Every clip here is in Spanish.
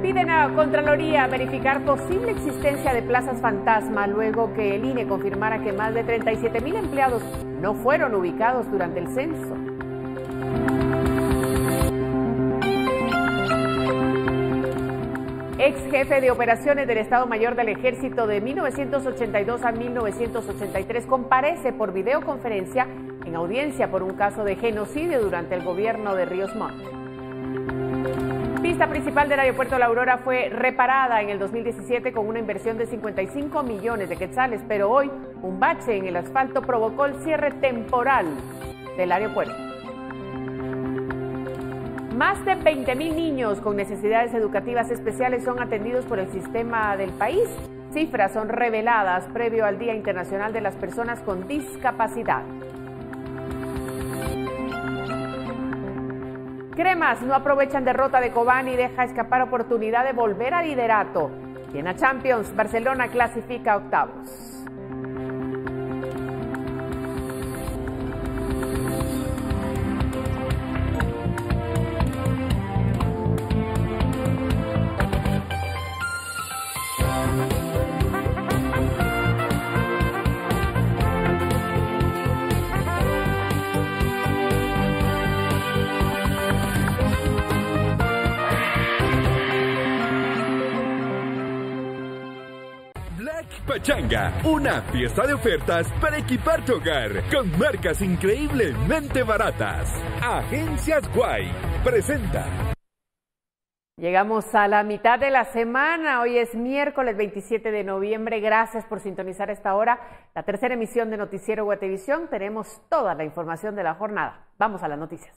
Piden a Contraloría verificar posible existencia de plazas fantasma luego que el INE confirmara que más de 37,000 empleados no fueron ubicados durante el censo. Ex jefe de operaciones del Estado Mayor del Ejército de 1982 a 1983 comparece por videoconferencia en audiencia por un caso de genocidio durante el gobierno de Ríos Montt. Pista principal del aeropuerto La Aurora fue reparada en el 2017 con una inversión de 55 millones de quetzales, pero hoy un bache en el asfalto provocó el cierre temporal del aeropuerto. Más de 20,000 niños con necesidades educativas especiales son atendidos por el sistema del país. Cifras son reveladas previo al Día Internacional de las Personas con Discapacidad. Cremas no aprovechan derrota de Cobán y deja escapar oportunidad de volver al liderato. Y en la Champions, Barcelona clasifica a octavos. Pachanga, una fiesta de ofertas para equipar tu hogar con marcas increíblemente baratas. Agencias Guay presenta. Llegamos a la mitad de la semana, hoy es miércoles 27 de noviembre, gracias por sintonizar a esta hora la tercera emisión de Noticiero Guatevisión. Tenemos toda la información de la jornada. Vamos a las noticias.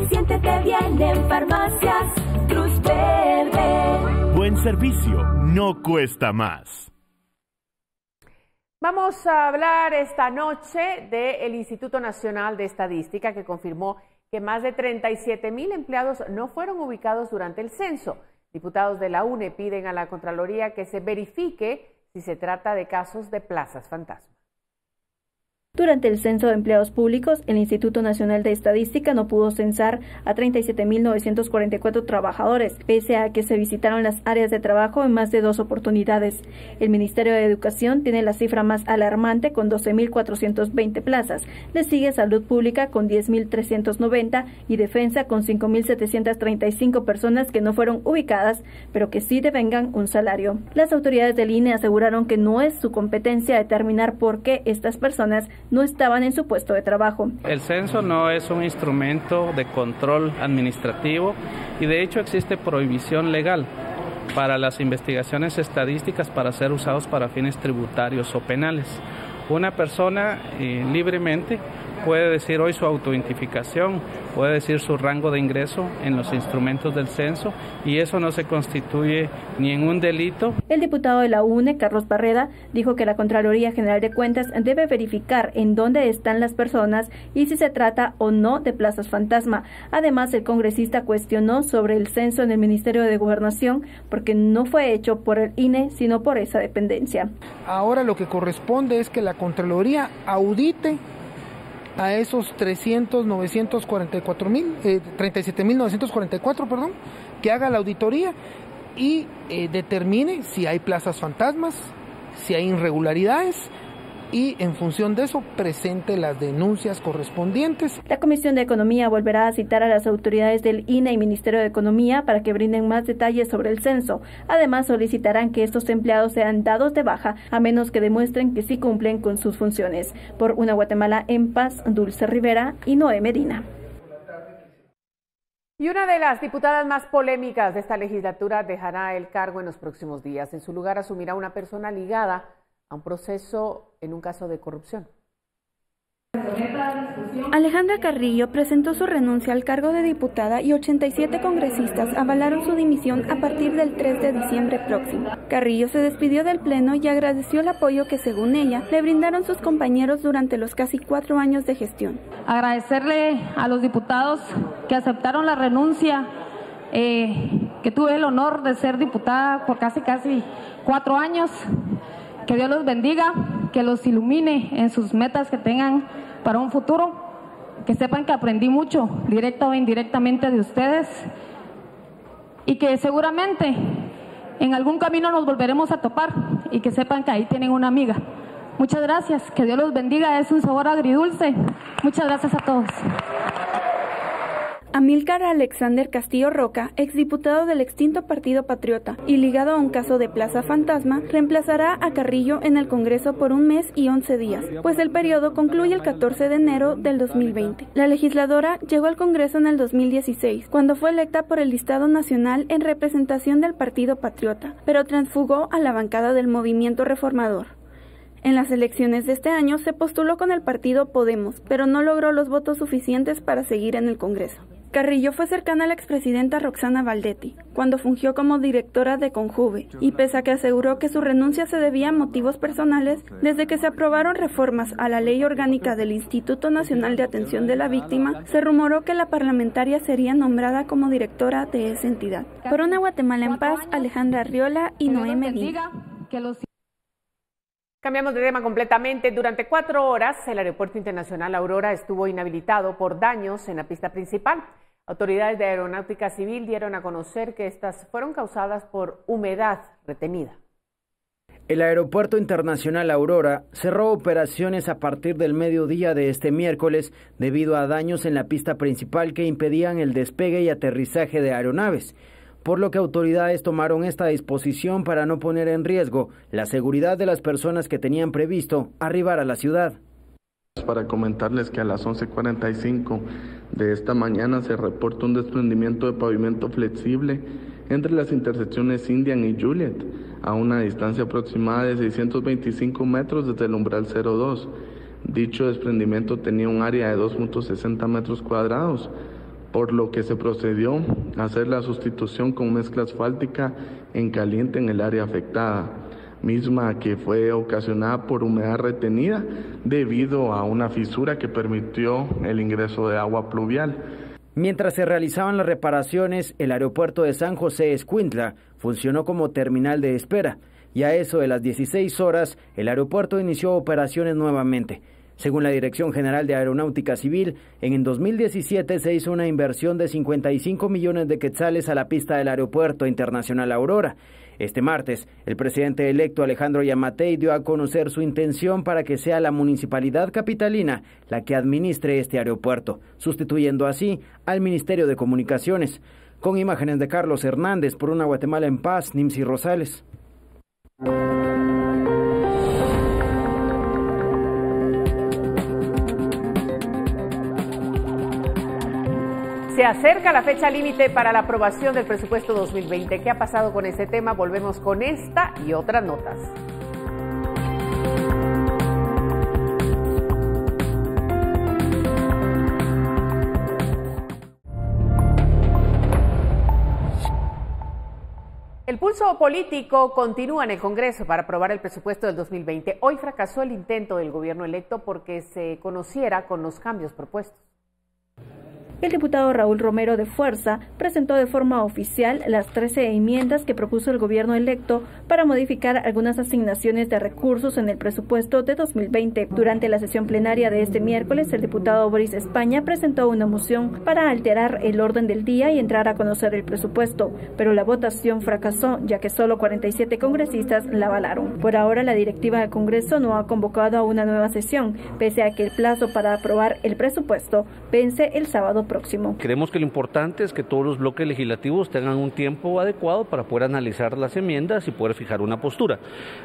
Siéntete bien en Farmacias Cruz Verde. Buen servicio no cuesta más. Vamos a hablar esta noche del Instituto Nacional de Estadística, que confirmó que más de 37,000 empleados no fueron ubicados durante el censo. Diputados de la UNE piden a la Contraloría que se verifique si se trata de casos de plazas fantasma. Durante el censo de empleados públicos, el Instituto Nacional de Estadística no pudo censar a 37,944 trabajadores, pese a que se visitaron las áreas de trabajo en más de 2 oportunidades. El Ministerio de Educación tiene la cifra más alarmante con 12,420 plazas. Le sigue Salud Pública con 10,390 y Defensa con 5,735 personas que no fueron ubicadas, pero que sí devengan un salario. Las autoridades del INE aseguraron que no es su competencia determinar por qué estas personas no estaban en su puesto de trabajo. El censo no es un instrumento de control administrativo y de hecho existe prohibición legal para las investigaciones estadísticas para ser usados para fines tributarios o penales. Una persona libremente puede decir hoy su autoidentificación, puede decir su rango de ingreso en los instrumentos del censo y eso no se constituye ni en un delito. El diputado de la UNE, Carlos Barreda, dijo que la Contraloría General de Cuentas debe verificar en dónde están las personas y si se trata o no de plazas fantasma. Además, el congresista cuestionó sobre el censo en el Ministerio de Gobernación porque no fue hecho por el INE, sino por esa dependencia. Ahora lo que corresponde es que la Contraloría audite a esos 37,944, que haga la auditoría y determine si hay plazas fantasmas, si hay irregularidades y en función de eso presente las denuncias correspondientes. La Comisión de Economía volverá a citar a las autoridades del INE y Ministerio de Economía para que brinden más detalles sobre el censo. Además, solicitarán que estos empleados sean dados de baja a menos que demuestren que sí cumplen con sus funciones. Por una Guatemala en paz, Dulce Rivera y Noé Medina. Y una de las diputadas más polémicas de esta legislatura dejará el cargo en los próximos días. En su lugar asumirá una persona ligada a un proceso en un caso de corrupción. Alejandra Carrillo presentó su renuncia al cargo de diputada y 87 congresistas avalaron su dimisión a partir del 3 de diciembre próximo. Carrillo se despidió del Pleno y agradeció el apoyo que, según ella, le brindaron sus compañeros durante los casi 4 años de gestión. Agradecerle a los diputados que aceptaron la renuncia, que tuve el honor de ser diputada por casi 4 años. Que Dios los bendiga, que los ilumine en sus metas que tengan para un futuro que sepan que aprendí mucho, directa o indirectamente, de ustedes, y que seguramente en algún camino nos volveremos a topar, y que sepan que ahí tienen una amiga. Muchas gracias, que Dios los bendiga, es un sabor agridulce. Muchas gracias a todos. Amílcar Alexander Castillo Roca, exdiputado del extinto Partido Patriota y ligado a un caso de Plaza Fantasma, reemplazará a Carrillo en el Congreso por 1 mes y 11 días, pues el periodo concluye el 14 de enero del 2020. La legisladora llegó al Congreso en el 2016, cuando fue electa por el Listado Nacional en representación del Partido Patriota, pero transfugó a la bancada del Movimiento Reformador. En las elecciones de este año se postuló con el partido Podemos, pero no logró los votos suficientes para seguir en el Congreso. Carrillo fue cercana a la expresidenta Roxana Valdetti, cuando fungió como directora de Conjuve, y pese a que aseguró que su renuncia se debía a motivos personales, desde que se aprobaron reformas a la Ley Orgánica del Instituto Nacional de Atención de la Víctima, se rumoró que la parlamentaria sería nombrada como directora de esa entidad. Por una Guatemala en paz, Alejandra Arriola y Noé Medina. Cambiamos de tema completamente. Durante 4 horas, el Aeropuerto Internacional Aurora estuvo inhabilitado por daños en la pista principal. Autoridades de Aeronáutica Civil dieron a conocer que estas fueron causadas por humedad retenida. El Aeropuerto Internacional Aurora cerró operaciones a partir del mediodía de este miércoles debido a daños en la pista principal que impedían el despegue y aterrizaje de aeronaves, por lo que autoridades tomaron esta disposición para no poner en riesgo la seguridad de las personas que tenían previsto arribar a la ciudad. Para comentarles que a las 11:45 de esta mañana se reporta un desprendimiento de pavimento flexible entre las intersecciones Indian y Juliet, a una distancia aproximada de 625 metros desde el umbral 02. Dicho desprendimiento tenía un área de 2.60 metros cuadrados, por lo que se procedió a hacer la sustitución con mezcla asfáltica en caliente en el área afectada, misma que fue ocasionada por humedad retenida debido a una fisura que permitió el ingreso de agua pluvial. Mientras se realizaban las reparaciones, el aeropuerto de San José Escuintla funcionó como terminal de espera, y a eso de las 16 horas, el aeropuerto inició operaciones nuevamente. Según la Dirección General de Aeronáutica Civil, en 2017 se hizo una inversión de 55 millones de quetzales a la pista del Aeropuerto Internacional Aurora. Este martes, el presidente electo Alejandro Yamatei dio a conocer su intención para que sea la municipalidad capitalina la que administre este aeropuerto, sustituyendo así al Ministerio de Comunicaciones. Con imágenes de Carlos Hernández, por una Guatemala en paz, Nimsi Rosales. Se acerca la fecha límite para la aprobación del presupuesto 2020. ¿Qué ha pasado con este tema? Volvemos con esta y otras notas. El pulso político continúa en el Congreso para aprobar el presupuesto del 2020. Hoy fracasó el intento del gobierno electo porque se conociera con los cambios propuestos. El diputado Raúl Romero de Fuerza presentó de forma oficial las 13 enmiendas que propuso el gobierno electo para modificar algunas asignaciones de recursos en el presupuesto de 2020. Durante la sesión plenaria de este miércoles, el diputado Boris España presentó una moción para alterar el orden del día y entrar a conocer el presupuesto, pero la votación fracasó, ya que solo 47 congresistas la avalaron. Por ahora, la directiva del Congreso no ha convocado a una nueva sesión, pese a que el plazo para aprobar el presupuesto vence el sábado próximo. Creemos que lo importante es que todos los bloques legislativos tengan un tiempo adecuado para poder analizar las enmiendas y poder fijar una postura.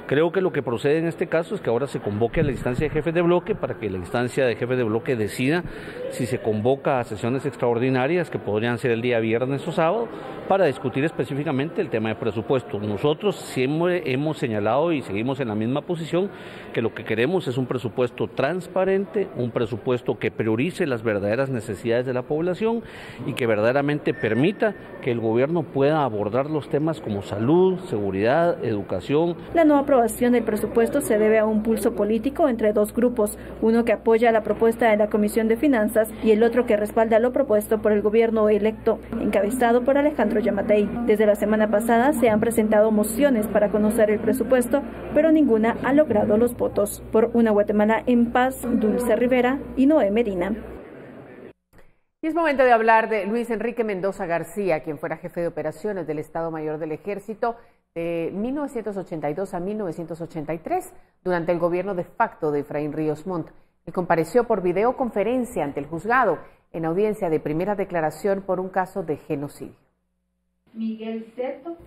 Creo que lo que procede en este caso es que ahora se convoque a la instancia de jefes de bloque para que la instancia de jefes de bloque decida si se convoca a sesiones extraordinarias que podrían ser el día viernes o sábado para discutir específicamente el tema de presupuesto. Nosotros siempre hemos señalado y seguimos en la misma posición que lo que queremos es un presupuesto transparente, un presupuesto que priorice las verdaderas necesidades de la población y que verdaderamente permita que el gobierno pueda abordar los temas como salud, seguridad, educación. La no aprobación del presupuesto se debe a un pulso político entre dos grupos, uno que apoya la propuesta de la Comisión de Finanzas y el otro que respalda lo propuesto por el gobierno electo, encabezado por Alejandro Yamatei. Desde la semana pasada se han presentado mociones para conocer el presupuesto, pero ninguna ha logrado los votos. Por una Guatemala en paz, Dulce Rivera y Noé Medina. Y es momento de hablar de Luis Enrique Mendoza García, quien fuera jefe de operaciones del Estado Mayor del Ejército de 1982 a 1983, durante el gobierno de facto de Efraín Ríos Montt. Él compareció por videoconferencia ante el juzgado en audiencia de primera declaración por un caso de genocidio.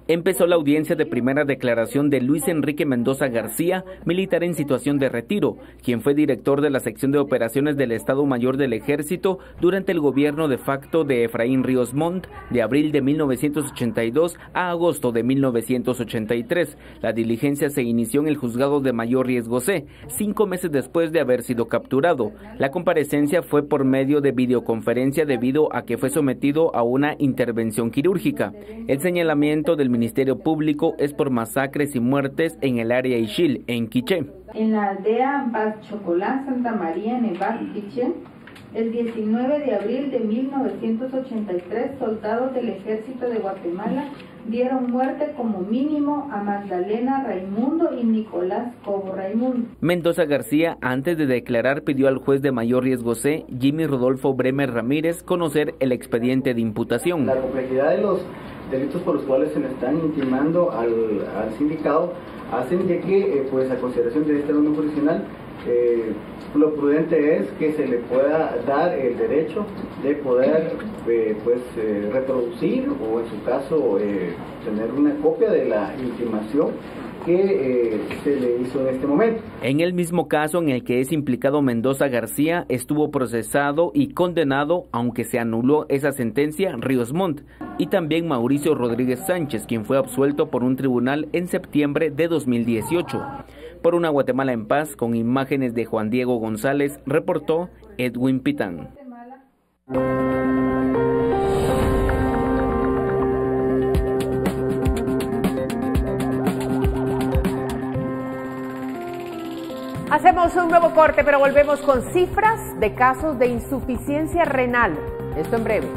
Empezó la audiencia de primera declaración de Luis Enrique Mendoza García, militar en situación de retiro, quien fue director de la sección de operaciones del Estado Mayor del Ejército durante el gobierno de facto de Efraín Ríos Montt de abril de 1982 a agosto de 1983. La diligencia se inició en el juzgado de mayor riesgo C, 5 meses después de haber sido capturado. La comparecencia fue por medio de videoconferencia debido a que fue sometido a una intervención quirúrgica. El señalamiento del Ministerio Público es por masacres y muertes en el área Ixil, en Quiché. En la aldea Chocolá, Santa María, en Eval, Quiché, el 19 de abril de 1983, soldados del Ejército de Guatemala dieron muerte como mínimo a Magdalena Raimundo y Nicolás Cobo Raimundo. Mendoza García, antes de declarar, pidió al juez de mayor riesgo C, Jimmy Rodolfo Bremer Ramírez, conocer el expediente de imputación. La complejidad de los delitos por los cuales se le están intimando al sindicado hacen de que, pues, a consideración de este orden jurisdiccional, lo prudente es que se le pueda dar el derecho de poder reproducir o en su caso tener una copia de la intimación que se le hizo en este momento. En el mismo caso en el que es implicado Mendoza García, estuvo procesado y condenado, aunque se anuló esa sentencia, Ríos Montt, y también Mauricio Rodríguez Sánchez, quien fue absuelto por un tribunal en septiembre de 2018. Por una Guatemala en paz, con imágenes de Juan Diego González, reportó Edwin Pitán. Hacemos un nuevo corte, pero volvemos con cifras de casos de insuficiencia renal. Esto en breve.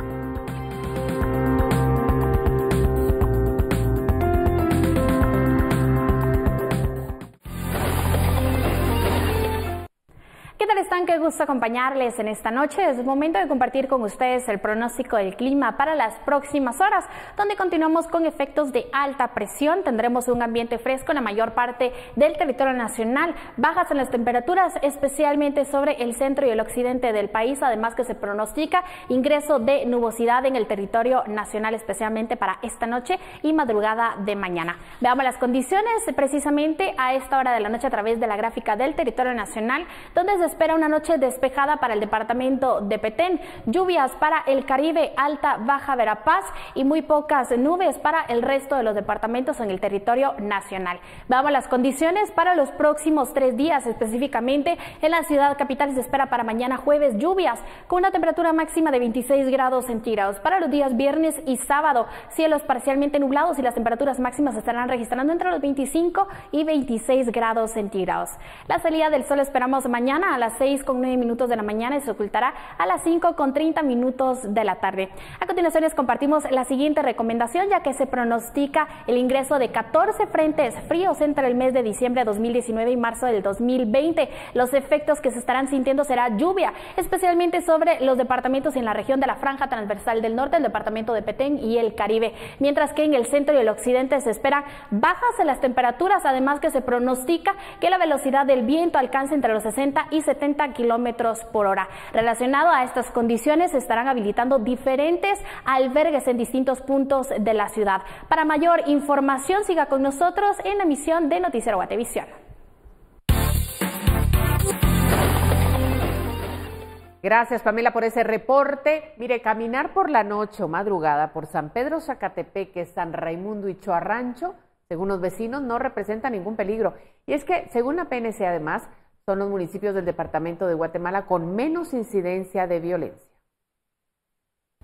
¿Qué tal están? Qué gusto acompañarles en esta noche. Es momento de compartir con ustedes el pronóstico del clima para las próximas horas, donde continuamos con efectos de alta presión. Tendremos un ambiente fresco en la mayor parte del territorio nacional, bajas en las temperaturas, especialmente sobre el centro y el occidente del país, además que se pronostica ingreso de nubosidad en el territorio nacional, especialmente para esta noche y madrugada de mañana. Veamos las condiciones precisamente a esta hora de la noche a través de la gráfica del territorio nacional, donde se espera una noche despejada para el departamento de Petén, lluvias para el Caribe, Alta, Baja Verapaz y muy pocas nubes para el resto de los departamentos en el territorio nacional. Veamos las condiciones para los próximos 3 días, específicamente en la ciudad capital se espera para mañana jueves lluvias con una temperatura máxima de 26 grados centígrados. Para los días viernes y sábado, cielos parcialmente nublados y las temperaturas máximas se estarán registrando entre los 25 y 26 grados centígrados. La salida del sol esperamos mañana a las 6:09 de la mañana y se ocultará a las 5:30 de la tarde. A continuación les compartimos la siguiente recomendación, ya que se pronostica el ingreso de 14 frentes fríos entre el mes de diciembre de 2019 y marzo del 2020. Los efectos que se estarán sintiendo será lluvia, especialmente sobre los departamentos en la región de la franja transversal del norte, el departamento de Petén y el Caribe, mientras que en el centro y el occidente se esperan bajas en las temperaturas, además que se pronostica que la velocidad del viento alcance entre los 60 y 70 kilómetros por hora. Relacionado a estas condiciones, se estarán habilitando diferentes albergues en distintos puntos de la ciudad. Para mayor información, siga con nosotros en la emisión de Noticiero Guatevisión. Gracias, Pamela, por ese reporte. Mire, caminar por la noche o madrugada por San Pedro Zacatepeque, San Raimundo y Choarrancho, según los vecinos, no representa ningún peligro. Y es que, según la PNC, además, son los municipios del departamento de Guatemala con menos incidencia de violencia.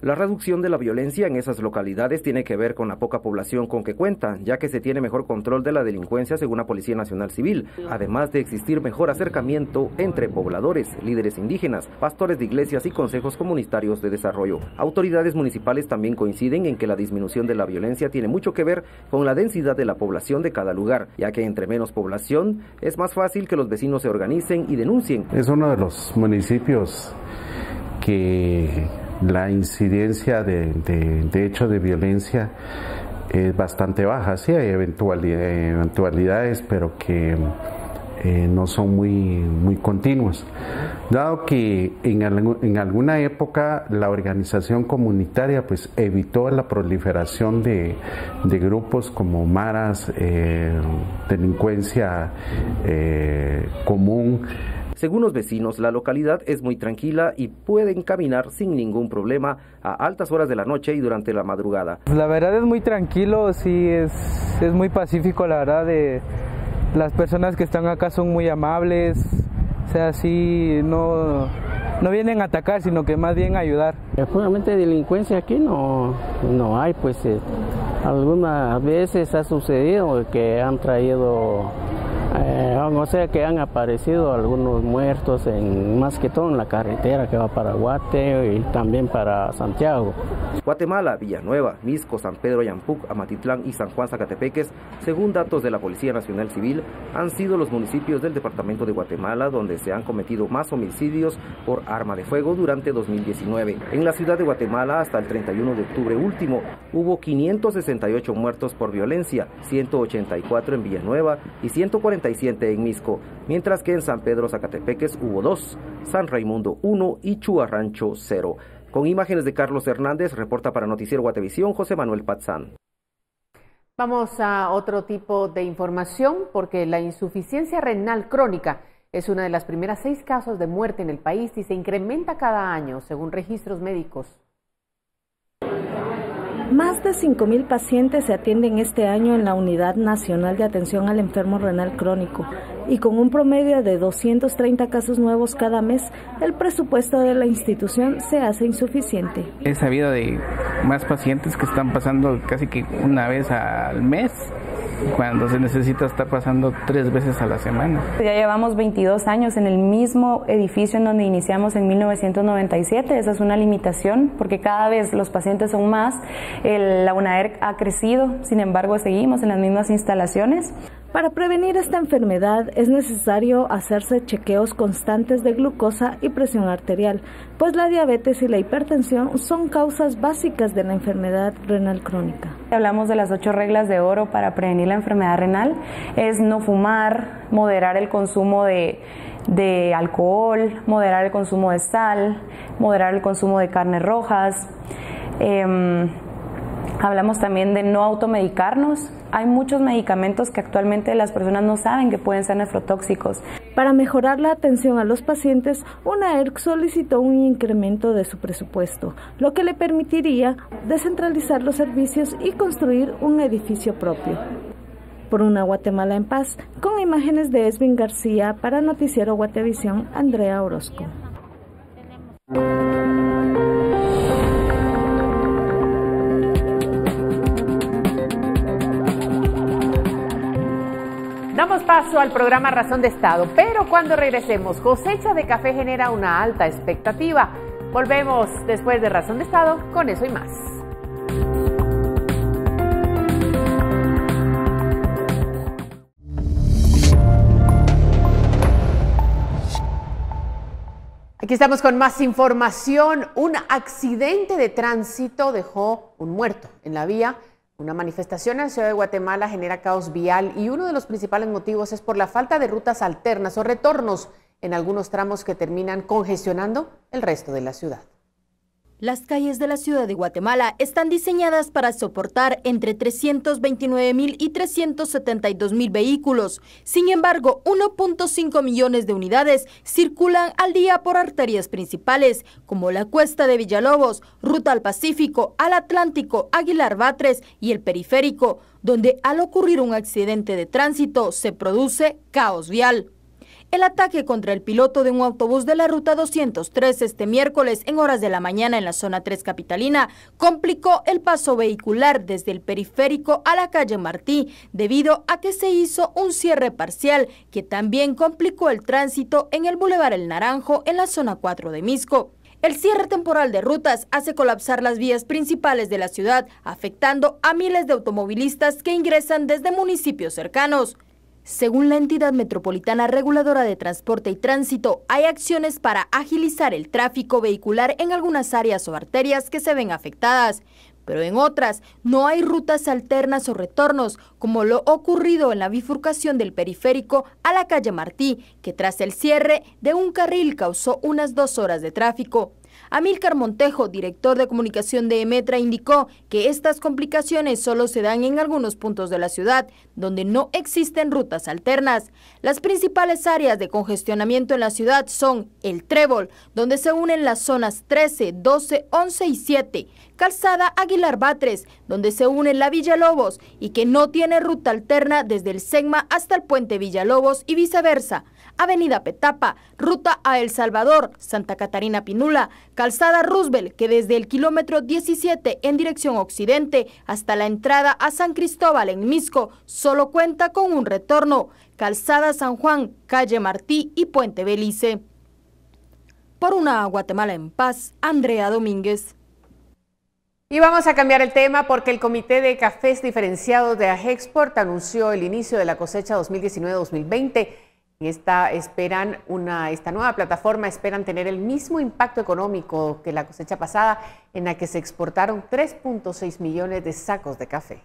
La reducción de la violencia en esas localidades tiene que ver con la poca población con que cuentan, ya que se tiene mejor control de la delincuencia según la Policía Nacional Civil, además de existir mejor acercamiento entre pobladores, líderes indígenas, pastores de iglesias y consejos comunitarios de desarrollo. Autoridades municipales también coinciden en que la disminución de la violencia tiene mucho que ver con la densidad de la población de cada lugar, ya que entre menos población es más fácil que los vecinos se organicen y denuncien. Es uno de los municipios que la incidencia de hechos de violencia es bastante baja. Sí hay eventualidades, pero que no son muy continuos. Dado que en alguna época la organización comunitaria pues evitó la proliferación de grupos como maras, delincuencia común. Según los vecinos, la localidad es muy tranquila y pueden caminar sin ningún problema a altas horas de la noche y durante la madrugada. La verdad es muy tranquilo, sí, es muy pacífico, la verdad. Las personas que están acá son muy amables, o sea, sí, no vienen a atacar, sino que más bien a ayudar. Puramente delincuencia aquí no hay, pues algunas veces ha sucedido que han traído, o sea, que han aparecido algunos muertos, más que todo en la carretera que va para Guate y también para Santiago. Guatemala, Villanueva, Misco, San Pedro Yampuc, Amatitlán y San Juan Zacatepeques, según datos de la Policía Nacional Civil, han sido los municipios del departamento de Guatemala donde se han cometido más homicidios por arma de fuego durante 2019. En la ciudad de Guatemala, hasta el 31 de octubre último, hubo 568 muertos por violencia, 184 en Villanueva y 147 en Misco, mientras que en San Pedro Zacatepeques hubo 2, San Raimundo 1 y Chuarrancho 0. Con imágenes de Carlos Hernández, reporta para Noticiero Guatevisión, José Manuel Patzán. Vamos a otro tipo de información, porque la insuficiencia renal crónica es una de las primeras 6 casos de muerte en el país y se incrementa cada año, según registros médicos. Más de 5.000 pacientes se atienden este año en la Unidad Nacional de Atención al Enfermo Renal Crónico y con un promedio de 230 casos nuevos cada mes, el presupuesto de la institución se hace insuficiente. He sabido de más pacientes que están pasando casi que una vez al mes, cuando se necesita estar pasando 3 veces a la semana. Ya llevamos 22 años en el mismo edificio en donde iniciamos en 1997. Esa es una limitación porque cada vez los pacientes son más. La UNAER ha crecido, sin embargo seguimos en las mismas instalaciones. Para prevenir esta enfermedad es necesario hacerse chequeos constantes de glucosa y presión arterial, pues la diabetes y la hipertensión son causas básicas de la enfermedad renal crónica. Hablamos de las 8 reglas de oro para prevenir la enfermedad renal. Es no fumar, moderar el consumo de alcohol, moderar el consumo de sal, moderar el consumo de carnes rojas. Hablamos también de no automedicarnos. Hay muchos medicamentos que actualmente las personas no saben que pueden ser nefrotóxicos. Para mejorar la atención a los pacientes, UNAER solicitó un incremento de su presupuesto, lo que le permitiría descentralizar los servicios y construir un edificio propio. Por una Guatemala en paz, con imágenes de Esvin García, para Noticiero Guatevisión, Andrea Orozco. Damos paso al programa Razón de Estado, pero cuando regresemos, cosecha de café genera una alta expectativa. Volvemos después de Razón de Estado con eso y más. Aquí estamos con más información. Un accidente de tránsito dejó un muerto en la vía. Una manifestación en la ciudad de Guatemala genera caos vial y uno de los principales motivos es por la falta de rutas alternas o retornos en algunos tramos que terminan congestionando el resto de la ciudad. Las calles de la ciudad de Guatemala están diseñadas para soportar entre 329.000 y 372.000 vehículos. Sin embargo, 1.5 millones de unidades circulan al día por arterias principales, como la Cuesta de Villalobos, Ruta al Pacífico, al Atlántico, Aguilar Batres y el Periférico, donde al ocurrir un accidente de tránsito se produce caos vial. El ataque contra el piloto de un autobús de la Ruta 203 este miércoles en horas de la mañana en la zona 3 capitalina complicó el paso vehicular desde el Periférico a la calle Martí debido a que se hizo un cierre parcial que también complicó el tránsito en el Boulevard El Naranjo en la zona 4 de Misco. El cierre temporal de rutas hace colapsar las vías principales de la ciudad, afectando a miles de automovilistas que ingresan desde municipios cercanos. Según la entidad metropolitana reguladora de transporte y tránsito, hay acciones para agilizar el tráfico vehicular en algunas áreas o arterias que se ven afectadas, pero en otras no hay rutas alternas o retornos, como lo ocurrido en la bifurcación del periférico a la calle Martí, que tras el cierre de un carril causó unas 2 horas de tráfico. Amílcar Montejo, director de comunicación de Emetra, indicó que estas complicaciones solo se dan en algunos puntos de la ciudad, donde no existen rutas alternas. Las principales áreas de congestionamiento en la ciudad son el Trébol, donde se unen las zonas 13, 12, 11 y 7, Calzada Aguilar Batres, donde se une la Villalobos y que no tiene ruta alterna desde el Segma hasta el puente Villalobos y viceversa. Avenida Petapa, ruta a El Salvador, Santa Catarina Pinula, Calzada Roosevelt, que desde el kilómetro 17 en dirección occidente hasta la entrada a San Cristóbal en Misco, solo cuenta con un retorno. Calzada San Juan, calle Martí y puente Belice. Por una Guatemala en paz, Andrea Domínguez. Y vamos a cambiar el tema porque el Comité de Cafés Diferenciados de Ajexport anunció el inicio de la cosecha 2019-2020. En esta nueva plataforma esperan tener el mismo impacto económico que la cosecha pasada, en la que se exportaron 3.6 millones de sacos de café.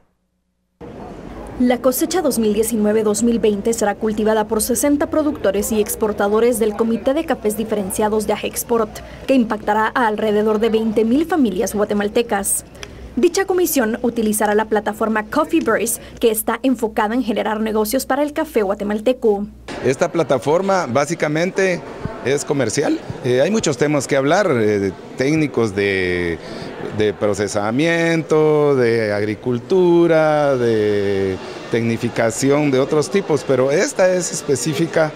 La cosecha 2019-2020 será cultivada por 60 productores y exportadores del Comité de Cafés Diferenciados de Ajexport, que impactará a alrededor de 20,000 familias guatemaltecas. Dicha comisión utilizará la plataforma Coffeeverse, que está enfocada en generar negocios para el café guatemalteco. Esta plataforma básicamente es comercial. Hay muchos temas que hablar, técnicos de procesamiento, de agricultura, de tecnificación de otros tipos, pero esta es específica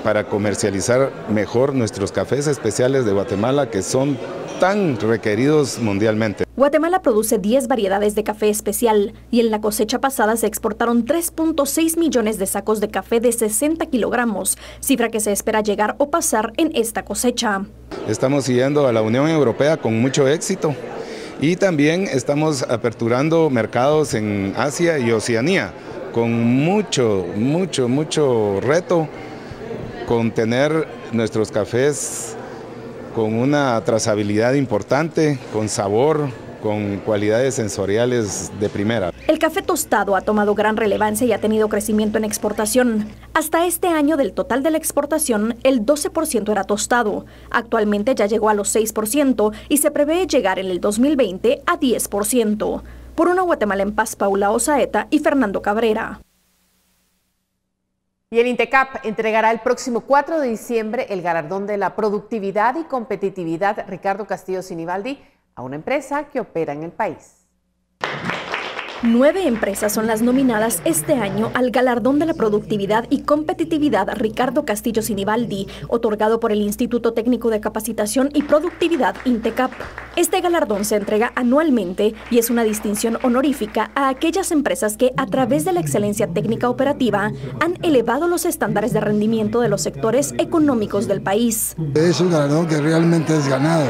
para comercializar mejor nuestros cafés especiales de Guatemala, que son tan requeridos mundialmente. Guatemala produce 10 variedades de café especial y en la cosecha pasada se exportaron 3.6 millones de sacos de café de 60 kilogramos, cifra que se espera llegar o pasar en esta cosecha. Estamos siguiendo a la Unión Europea con mucho éxito y también estamos aperturando mercados en Asia y Oceanía con mucho reto, con tener nuestros cafés con una trazabilidad importante, con sabor, con cualidades sensoriales de primera. El café tostado ha tomado gran relevancia y ha tenido crecimiento en exportación. Hasta este año, del total de la exportación, el 12% era tostado. Actualmente ya llegó a los 6% y se prevé llegar en el 2020 a 10%. Por una Guatemala en paz, Paula Osaeta y Fernando Cabrera. Y el INTECAP entregará el próximo 4 de diciembre el galardón de la productividad y competitividad Ricardo Castillo Sinibaldi a una empresa que opera en el país. 9 empresas son las nominadas este año al galardón de la productividad y competitividad Ricardo Castillo Sinibaldi, otorgado por el Instituto Técnico de Capacitación y Productividad INTECAP. Este galardón se entrega anualmente y es una distinción honorífica a aquellas empresas que, a través de la excelencia técnica operativa, han elevado los estándares de rendimiento de los sectores económicos del país. Es un galardón que realmente es ganado.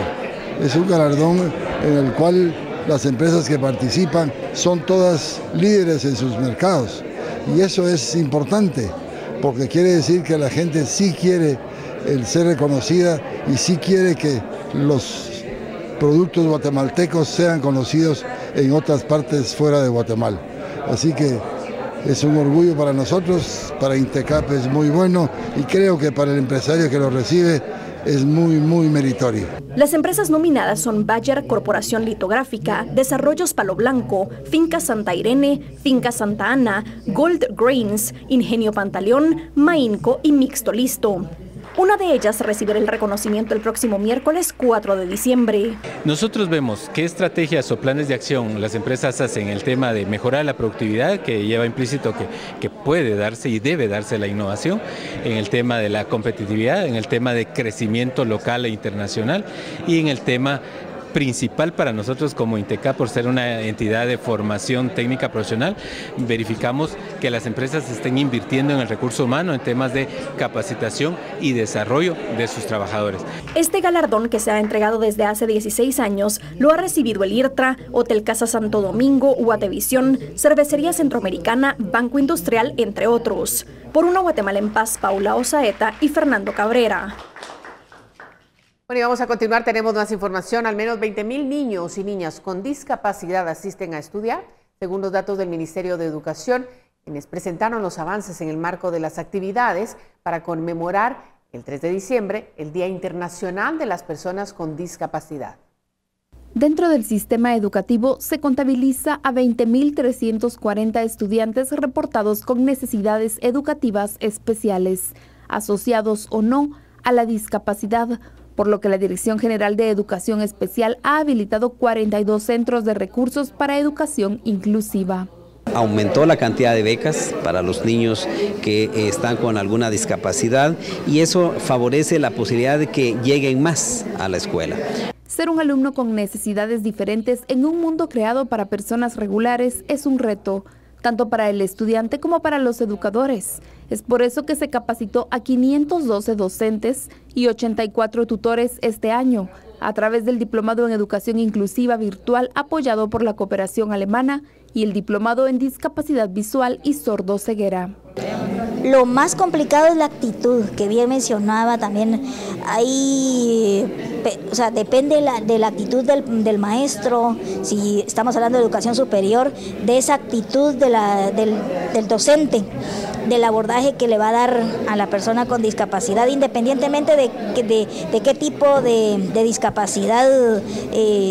Es un galardón en el cual las empresas que participan son todas líderes en sus mercados y eso es importante porque quiere decir que la gente sí quiere el ser reconocida y sí quiere que los productos guatemaltecos sean conocidos en otras partes fuera de Guatemala. Así que es un orgullo para nosotros, para INTECAP es muy bueno y creo que para el empresario que lo recibe es muy meritorio. Las empresas nominadas son Bayer Corporación Litográfica, Desarrollos Palo Blanco, Finca Santa Irene, Finca Santa Ana, Gold Grains, Ingenio Pantaleón, Mainco y Mixto Listo. Una de ellas recibirá el reconocimiento el próximo miércoles 4 de diciembre. Nosotros vemos qué estrategias o planes de acción las empresas hacen en el tema de mejorar la productividad, que lleva implícito que puede darse y debe darse la innovación, en el tema de la competitividad, en el tema de crecimiento local e internacional y en el tema principal para nosotros como INTECA, por ser una entidad de formación técnica profesional, verificamos que las empresas estén invirtiendo en el recurso humano, en temas de capacitación y desarrollo de sus trabajadores. Este galardón, que se ha entregado desde hace 16 años, lo ha recibido el IRTRA, Hotel Casa Santo Domingo, Guatevisión, Cervecería Centroamericana, Banco Industrial, entre otros. Por Una Guatemala en Paz, Paula Osaeta y Fernando Cabrera. Bueno, y vamos a continuar, tenemos más información. Al menos 20,000 niños y niñas con discapacidad asisten a estudiar, según los datos del Ministerio de Educación, quienes presentaron los avances en el marco de las actividades para conmemorar el 3 de diciembre, el Día Internacional de las Personas con Discapacidad. Dentro del sistema educativo se contabiliza a 20.340 estudiantes reportados con necesidades educativas especiales, asociados o no a la discapacidad, por lo que la Dirección General de Educación Especial ha habilitado 42 centros de recursos para educación inclusiva. Aumentó la cantidad de becas para los niños que están con alguna discapacidad y eso favorece la posibilidad de que lleguen más a la escuela. Ser un alumno con necesidades diferentes en un mundo creado para personas regulares es un reto, tanto para el estudiante como para los educadores. Es por eso que se capacitó a 512 docentes y 84 tutores este año, a través del Diplomado en Educación Inclusiva Virtual apoyado por la cooperación alemana y el Diplomado en Discapacidad Visual y Sordoceguera. Lo más complicado es la actitud, que bien mencionaba también. Depende de la actitud del maestro, si estamos hablando de educación superior, de esa actitud del docente, del abordaje que le va a dar a la persona con discapacidad, independientemente de qué tipo de discapacidad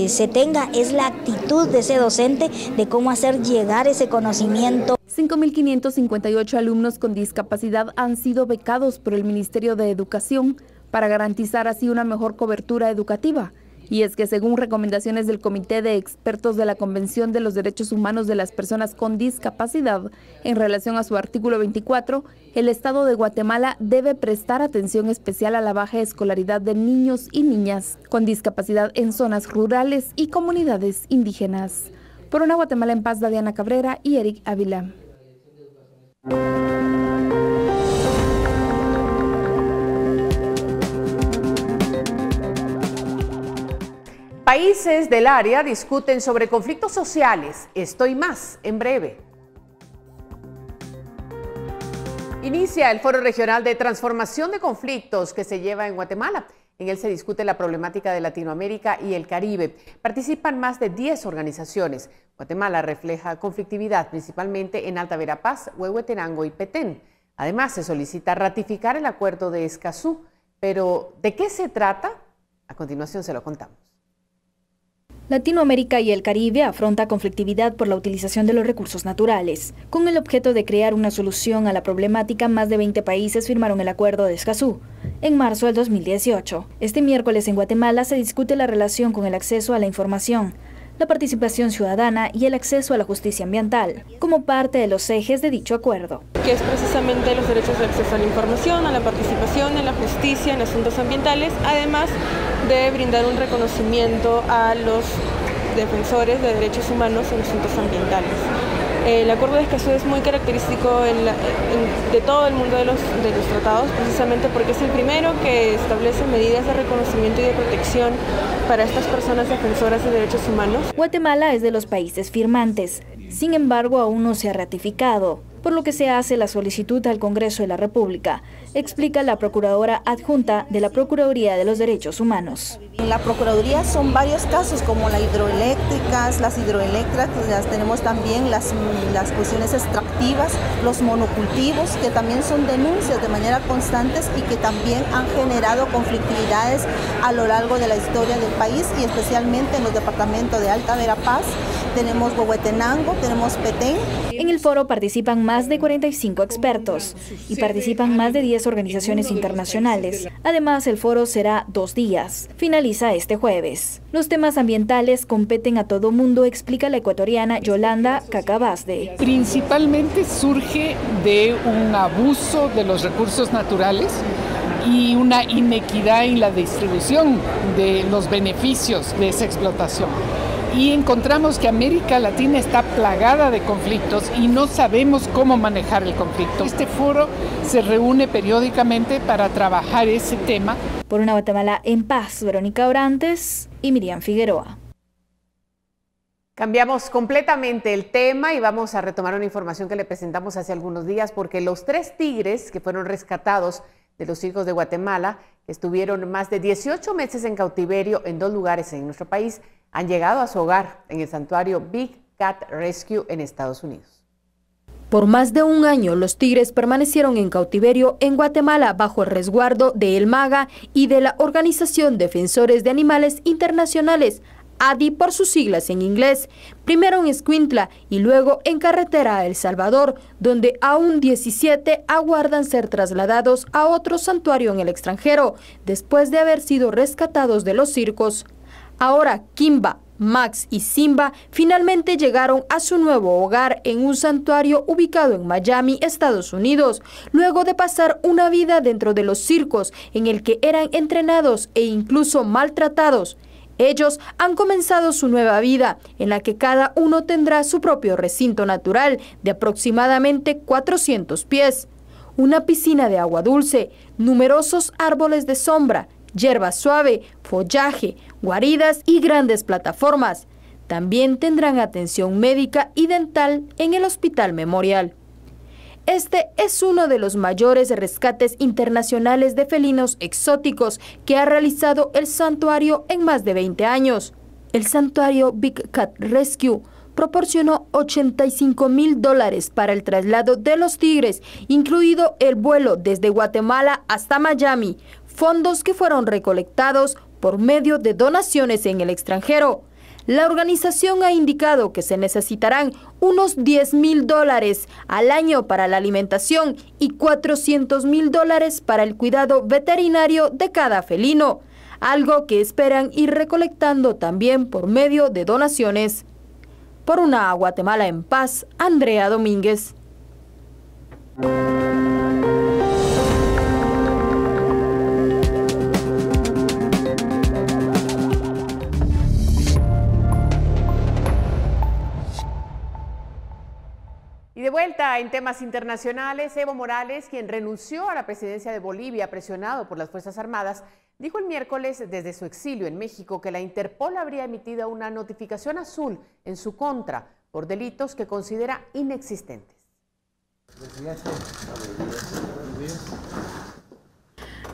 se tenga, es la actitud de ese docente, de cómo hacer llegar ese conocimiento. 5.558 alumnos con discapacidad han sido becados por el Ministerio de Educación para garantizar así una mejor cobertura educativa. Y es que según recomendaciones del Comité de Expertos de la Convención de los Derechos Humanos de las Personas con Discapacidad, en relación a su artículo 24, el Estado de Guatemala debe prestar atención especial a la baja escolaridad de niños y niñas con discapacidad en zonas rurales y comunidades indígenas. Por Una Guatemala en Paz, Diana Cabrera y Eric Ávila. Países del área discuten sobre conflictos sociales. Esto y más en breve. Inicia el Foro Regional de Transformación de Conflictos que se lleva en Guatemala. En él se discute la problemática de Latinoamérica y el Caribe. Participan más de 10 organizaciones. Guatemala refleja conflictividad principalmente en Alta Verapaz, Huehuetenango y Petén. Además, se solicita ratificar el acuerdo de Escazú. Pero, ¿de qué se trata? A continuación se lo contamos. Latinoamérica y el Caribe afronta conflictividad por la utilización de los recursos naturales. Con el objeto de crear una solución a la problemática, más de 20 países firmaron el Acuerdo de Escazú en marzo del 2018. Este miércoles en Guatemala se discute la relación con el acceso a la información, la participación ciudadana y el acceso a la justicia ambiental, como parte de los ejes de dicho acuerdo. Que es precisamente los derechos de acceso a la información, a la participación en la justicia, en asuntos ambientales, además de brindar un reconocimiento a los defensores de derechos humanos en asuntos ambientales. El Acuerdo de Escazú es muy característico de todo el mundo de los tratados, precisamente porque es el primero que establece medidas de reconocimiento y de protección para estas personas defensoras de derechos humanos. Guatemala es de los países firmantes, sin embargo aún no se ha ratificado, por lo que se hace la solicitud al Congreso de la República, explica la Procuradora Adjunta de la Procuraduría de los Derechos Humanos. En la Procuraduría son varios casos, como las hidroeléctricas, tenemos también las cuestiones extractivas, los monocultivos, que también son denuncias de manera constantes y que también han generado conflictividades a lo largo de la historia del país y especialmente en los departamentos de Alta Verapaz, tenemos Huehuetenango, tenemos Petén. En el foro participan más de 45 expertos y participan más de 10 organizaciones internacionales. Además, el foro será 2 días. Finaliza este jueves. Los temas ambientales competen a todo mundo, explica la ecuatoriana Yolanda Cacabasde. Principalmente surge de un abuso de los recursos naturales y una inequidad en la distribución de los beneficios de esa explotación. Y encontramos que América Latina está plagada de conflictos y no sabemos cómo manejar el conflicto. Este foro se reúne periódicamente para trabajar ese tema. Por una Guatemala en paz, Verónica Orantes y Miriam Figueroa. Cambiamos completamente el tema y vamos a retomar una información que le presentamos hace algunos días, porque los 3 tigres que fueron rescatados de los circos de Guatemala, que estuvieron más de 18 meses en cautiverio en 2 lugares en nuestro país, han llegado a su hogar en el santuario Big Cat Rescue en Estados Unidos. Por más de un año, los tigres permanecieron en cautiverio en Guatemala bajo el resguardo de El Maga y de la Organización Defensores de Animales Internacionales, ADI por sus siglas en inglés, primero en Escuintla y luego en carretera a El Salvador, donde aún 17 aguardan ser trasladados a otro santuario en el extranjero, después de haber sido rescatados de los circos. Ahora Kimba, Max y Simba finalmente llegaron a su nuevo hogar en un santuario ubicado en Miami, Estados Unidos, luego de pasar una vida dentro de los circos en el que eran entrenados e incluso maltratados. Ellos han comenzado su nueva vida, en la que cada uno tendrá su propio recinto natural de aproximadamente 400 pies, una piscina de agua dulce, numerosos árboles de sombra, hierba suave, follaje, guaridas y grandes plataformas. También tendrán atención médica y dental en el Hospital Memorial. Este es uno de los mayores rescates internacionales de felinos exóticos que ha realizado el santuario en más de 20 años. El santuario Big Cat Rescue proporcionó $85,000 para el traslado de los tigres, incluido el vuelo desde Guatemala hasta Miami, fondos que fueron recolectados por medio de donaciones en el extranjero. La organización ha indicado que se necesitarán unos $10,000 al año para la alimentación y $400,000 para el cuidado veterinario de cada felino, algo que esperan ir recolectando también por medio de donaciones. Por una Guatemala en paz, Andrea Domínguez. Y de vuelta en temas internacionales, Evo Morales, quien renunció a la presidencia de Bolivia presionado por las Fuerzas Armadas, dijo el miércoles desde su exilio en México que la Interpol habría emitido una notificación azul en su contra por delitos que considera inexistentes.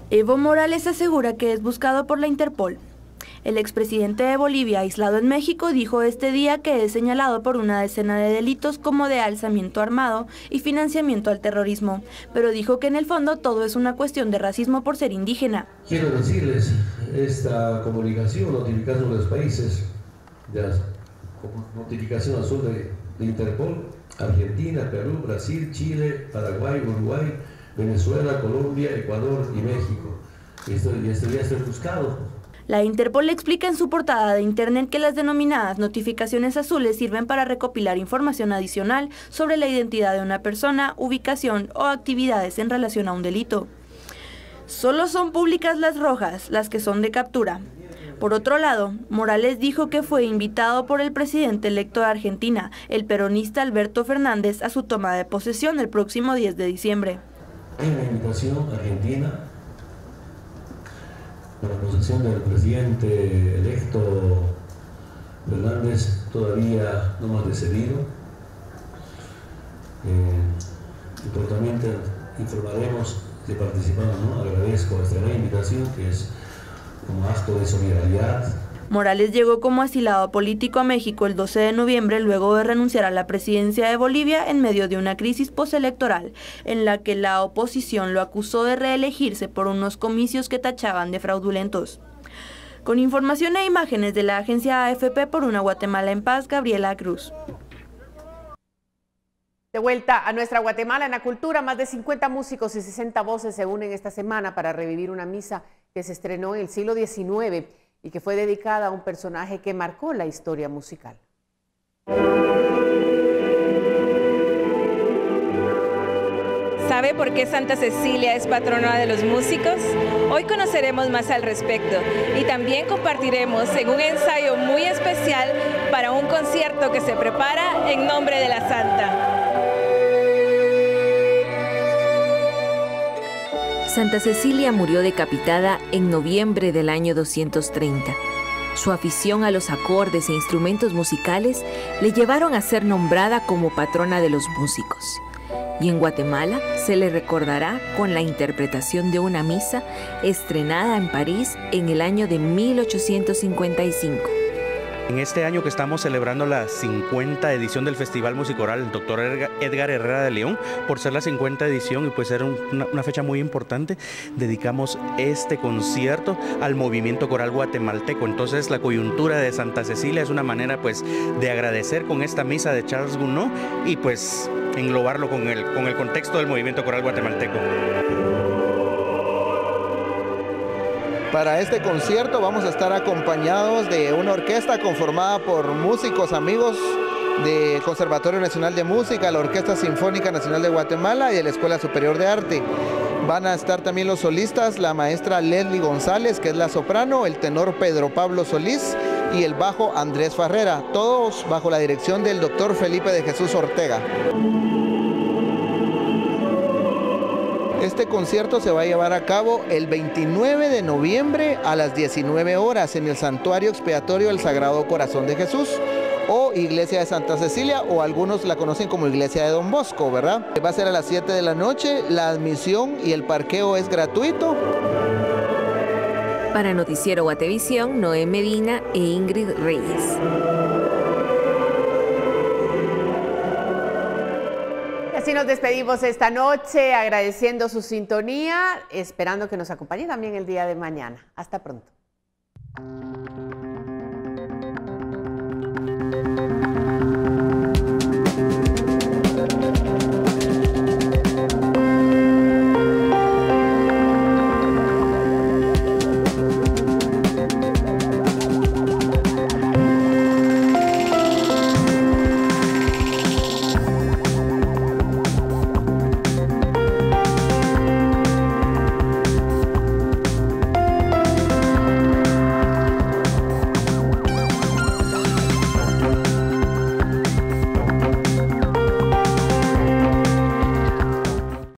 Evo Morales asegura que es buscado por la Interpol. El expresidente de Bolivia, aislado en México, dijo este día que es señalado por una decena de delitos como de alzamiento armado y financiamiento al terrorismo, pero dijo que en el fondo todo es una cuestión de racismo por ser indígena. Quiero decirles, esta comunicación, notificación de los países, de la notificación azul de Interpol, Argentina, Perú, Brasil, Chile, Paraguay, Uruguay, Venezuela, Colombia, Ecuador y México. Y esto ya estoy buscado. La Interpol explica en su portada de internet que las denominadas notificaciones azules sirven para recopilar información adicional sobre la identidad de una persona, ubicación o actividades en relación a un delito. Solo son públicas las rojas, las que son de captura. Por otro lado, Morales dijo que fue invitado por el presidente electo de Argentina, el peronista Alberto Fernández, a su toma de posesión el próximo 10 de diciembre. Hay una invitación argentina para la posesión del presidente electo Fernández, todavía no hemos decidido. Importante informaremos de participamos, ¿no? Agradezco esta gran invitación que es como acto de solidaridad. Morales llegó como asilado político a México el 12 de noviembre luego de renunciar a la presidencia de Bolivia en medio de una crisis postelectoral en la que la oposición lo acusó de reelegirse por unos comicios que tachaban de fraudulentos. Con información e imágenes de la agencia AFP por una Guatemala en paz, Gabriela Cruz. De vuelta a nuestra Guatemala en la cultura, más de 50 músicos y 60 voces se unen esta semana para revivir una misa que se estrenó en el siglo XIX y que fue dedicada a un personaje que marcó la historia musical. ¿Sabe por qué Santa Cecilia es patrona de los músicos? Hoy conoceremos más al respecto y también compartiremos en un ensayo muy especial para un concierto que se prepara en nombre de la Santa. Santa Cecilia murió decapitada en noviembre del año 230. Su afición a los acordes e instrumentos musicales le llevaron a ser nombrada como patrona de los músicos. Y en Guatemala se le recordará con la interpretación de una misa estrenada en París en el año de 1855. En este año que estamos celebrando la 50 edición del Festival Musicoral Dr. Edgar Herrera de León, por ser la 50 edición y pues ser una fecha muy importante, dedicamos este concierto al movimiento coral guatemalteco. Entonces la coyuntura de Santa Cecilia es una manera pues de agradecer con esta misa de Charles Gounod y pues englobarlo con el contexto del movimiento coral guatemalteco. Para este concierto vamos a estar acompañados de una orquesta conformada por músicos amigos del Conservatorio Nacional de Música, la Orquesta Sinfónica Nacional de Guatemala y de la Escuela Superior de Arte. Van a estar también los solistas, la maestra Leslie González, que es la soprano, el tenor Pedro Pablo Solís y el bajo Andrés Farrera, todos bajo la dirección del doctor Felipe de Jesús Ortega. Este concierto se va a llevar a cabo el 29 de noviembre a las 19 horas en el Santuario Expiatorio del Sagrado Corazón de Jesús o Iglesia de Santa Cecilia, o algunos la conocen como Iglesia de Don Bosco, ¿verdad? Va a ser a las 7 de la noche, la admisión y el parqueo es gratuito. Para Noticiero Guatevisión, Noé Medina e Ingrid Reyes. Así nos despedimos esta noche, agradeciendo su sintonía, esperando que nos acompañe también el día de mañana. Hasta pronto.